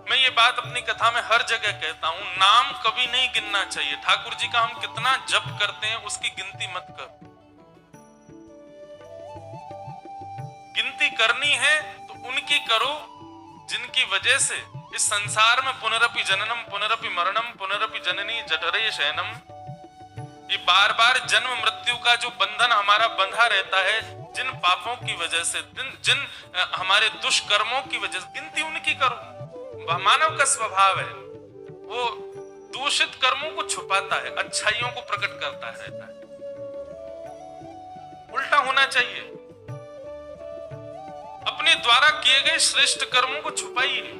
मैं ये बात अपनी कथा में हर जगह कहता हूं, नाम कभी नहीं गिनना चाहिए। ठाकुर जी का हम कितना जप करते हैं उसकी गिनती मत कर। गिनती करनी है तो उनकी करो जिनकी वजह से इस संसार में पुनरपि जननम पुनरपि मरणम पुनरपि जननी जठरे शयनम, ये बार बार जन्म मृत्यु का जो बंधन हमारा बंधा रहता है, जिन पापों की वजह से, जिन हमारे दुष्कर्मों की वजह से, गिनती उनकी करो। मानव का स्वभाव है, वो दूषित कर्मों को छुपाता है, अच्छाइयों को प्रकट करता रहता है। उल्टा होना चाहिए, अपने द्वारा किए गए श्रेष्ठ कर्मों को छुपाइए।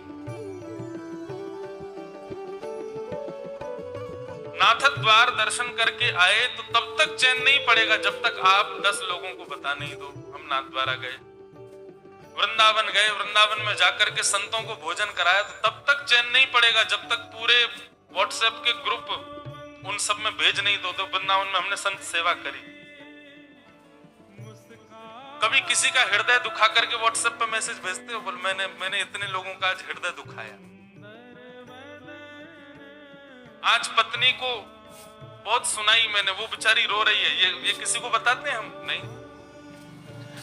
नाथ द्वार दर्शन करके आए तो तब तक चैन नहीं पड़ेगा जब तक आप 10 लोगों को बता नहीं दो हम नाथ द्वारा गए। वृंदावन गए, वृंदावन में जाकर के संतों को भोजन कराया तो तब तक चैन नहीं पड़ेगा जब तक पूरे व्हाट्सएप के ग्रुप उन सब में भेज नहीं दो। तो वृंदावन में हमने संत सेवा करी। कभी किसी का हृदय दुखा करके व्हाट्सएप पे मैसेज भेजते हो, बोल मैंने इतने लोगों का आज हृदय दुखाया। आज पत्नी को बहुत सुनाई मैंने, वो बेचारी रो रही है, ये किसी को बताते हैं हम नहीं।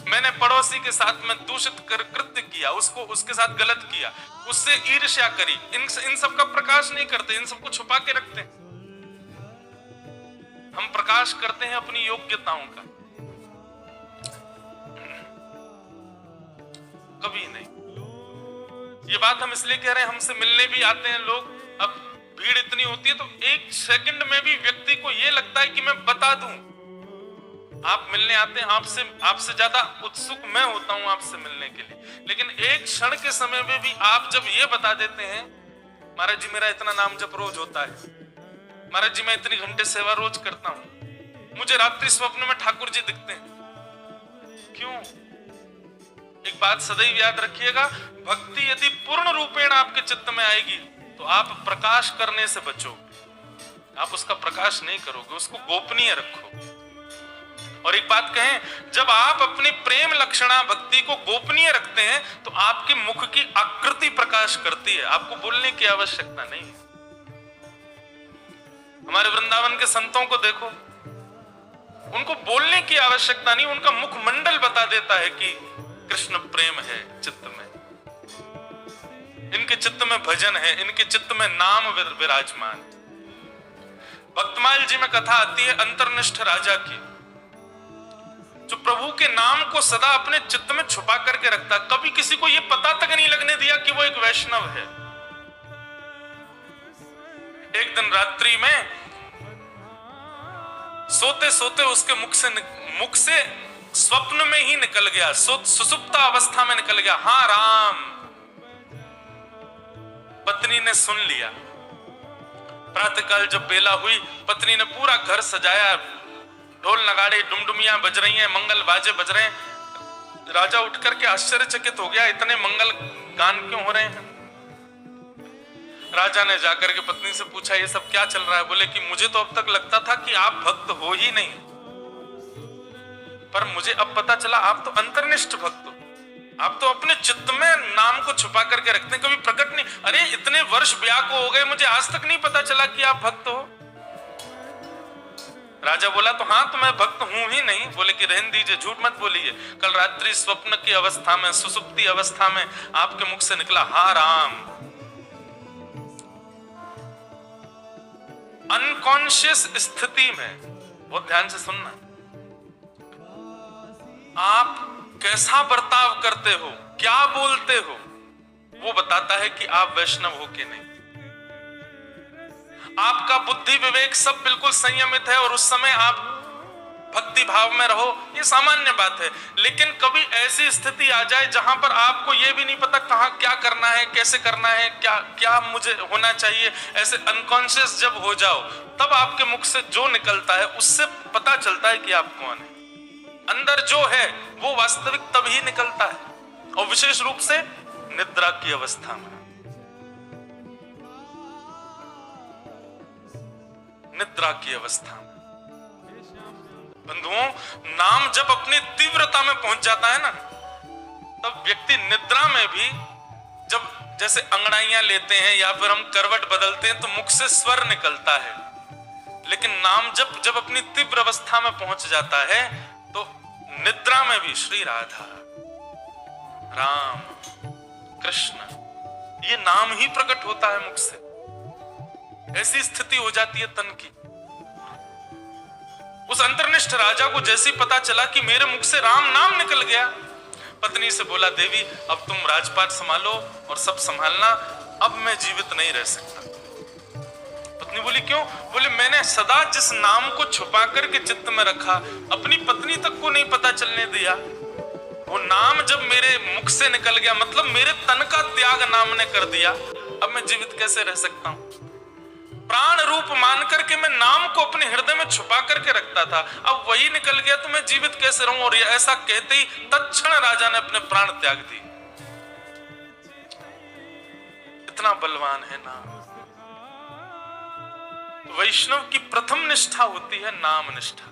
मैंने पड़ोसी के साथ में दूषित कृत्य किया, उसको उसके साथ गलत किया, उससे ईर्ष्या करी, इन सब का प्रकाश नहीं करते, इन सबको छुपा के रखते हैं। हम प्रकाश करते हैं अपनी योग्यताओं का, कभी नहीं। ये बात हम इसलिए कह रहे हैं, हमसे मिलने भी आते हैं लोग, अब भीड़ इतनी होती है तो एक सेकंड में भी व्यक्ति को यह लगता है कि मैं बता दूं। आप मिलने आते हैं, आपसे ज्यादा उत्सुक मैं होता हूं आपसे मिलने के लिए, लेकिन एक क्षण के समय में भी आप जब ये बता देते हैं, महाराज जी मेरा इतना नाम जप रोज होता है, महाराज जी मैं इतनी घंटे सेवा रोज करता हूं, मुझे रात्रि स्वप्न में ठाकुर जी दिखते हैं। क्यों? एक बात सदैव याद रखिएगा, भक्ति यदि पूर्ण रूपेण आपके चित्त में आएगी तो आप प्रकाश करने से बचोगे, आप उसका प्रकाश नहीं करोगे, उसको गोपनीय रखो। और एक बात कहें, जब आप अपनी प्रेम लक्षणा भक्ति को गोपनीय रखते हैं तो आपके मुख की आकृति प्रकाश करती है, आपको बोलने की आवश्यकता नहीं है। हमारे वृंदावन के संतों को देखो, उनको बोलने की आवश्यकता नहीं, उनका मुखमंडल बता देता है कि कृष्ण प्रेम है चित्त में, इनके चित्त में भजन है, इनके चित्त में नाम विराजमान। भक्तमाल जी में कथा आती है अंतर्निष्ठ राजा की, जो प्रभु के नाम को सदा अपने चित्त में छुपा करके रखता, कभी किसी को यह पता तक नहीं लगने दिया कि वो एक वैष्णव है। एक दिन रात्रि में सोते सोते उसके मुख से स्वप्न में ही निकल गया, सुसुप्त अवस्था में निकल गया, हाँ राम। पत्नी ने सुन लिया। प्रातःकाल जब बेला हुई, पत्नी ने पूरा घर सजाया, ढोल नगाड़े डुमडुमियां बज रही हैं, मंगल बाजे बज रहे हैं। राजा उठ करके आश्चर्यचकित हो गया, इतने मंगल गान क्यों हो रहे हैं? राजा ने जाकर के पत्नी से पूछा, ये सब क्या चल रहा है? बोले कि मुझे तो अब तक लगता था कि आप भक्त हो ही नहीं, पर मुझे अब पता चला आप तो अंतर्निष्ठ भक्त हो, आप तो अपने चित्त में नाम को छुपा करके रखते हैं, कभी प्रकट नहीं। अरे इतने वर्ष ब्याह को हो गए, मुझे आज तक नहीं पता चला कि आप भक्त हो। राजा बोला, तो हाँ तो मैं भक्त हूं ही नहीं। बोले कि रहने दीजिए, झूठ मत बोलिए, कल रात्रि स्वप्न की अवस्था में, सुसुप्ति अवस्था में आपके मुख से निकला हाँ राम। अनकॉन्शियस स्थिति में, बहुत ध्यान से सुनना, आप कैसा बर्ताव करते हो, क्या बोलते हो, वो बताता है कि आप वैष्णव हो कि नहीं। आपका बुद्धि विवेक सब बिल्कुल संयमित है और उस समय आप भक्ति भाव में रहो, ये सामान्य बात है। लेकिन कभी ऐसी स्थिति आ जाए जहां पर आपको यह भी नहीं पता कहां क्या करना है, कैसे करना है, क्या मुझे होना चाहिए, ऐसे अनकॉन्शियस जब हो जाओ, तब आपके मुख से जो निकलता है उससे पता चलता है कि आप कौन है। अंदर जो है वो वास्तविक तभी निकलता है, और विशेष रूप से निद्रा की अवस्था में। निद्रा की अवस्था में बंधुओं, नाम जब अपनी तीव्रता में पहुंच जाता है ना, तब व्यक्ति निद्रा में भी, जब जैसे अंगड़ाइयां लेते हैं या फिर हम करवट बदलते हैं तो मुख से स्वर निकलता है, लेकिन नाम जब अपनी तीव्र अवस्था में पहुंच जाता है तो निद्रा में भी श्री राधा, राम, कृष्ण, ये नाम ही प्रकट होता है मुख से। ऐसी स्थिति हो जाती है तन की। उस अंतर्निष्ठ राजा को जैसे ही पता चला कि मेरे मुख से राम नाम निकल गया, पत्नी से बोला, देवी अब तुम राजपाट संभालो और सब संभालना, अब मैं जीवित नहीं रह सकता। पत्नी बोली, क्यों? बोले, मैंने सदा जिस नाम को छुपा करके चित्त में रखा, अपनी पत्नी तक को नहीं पता चलने दिया, वो नाम जब मेरे मुख से निकल गया, मतलब मेरे तन का त्याग नाम ने कर दिया, अब मैं जीवित कैसे रह सकता हूं? प्राण रूप मान करके मैं नाम को अपने हृदय में छुपा करके रखता था, अब वही निकल गया तो मैं जीवित कैसे रहूं? और ऐसा कहते ही तत्क्षण राजा ने अपने प्राण त्याग दिए। इतना बलवान है नाम। वैष्णव की प्रथम निष्ठा होती है नाम निष्ठा।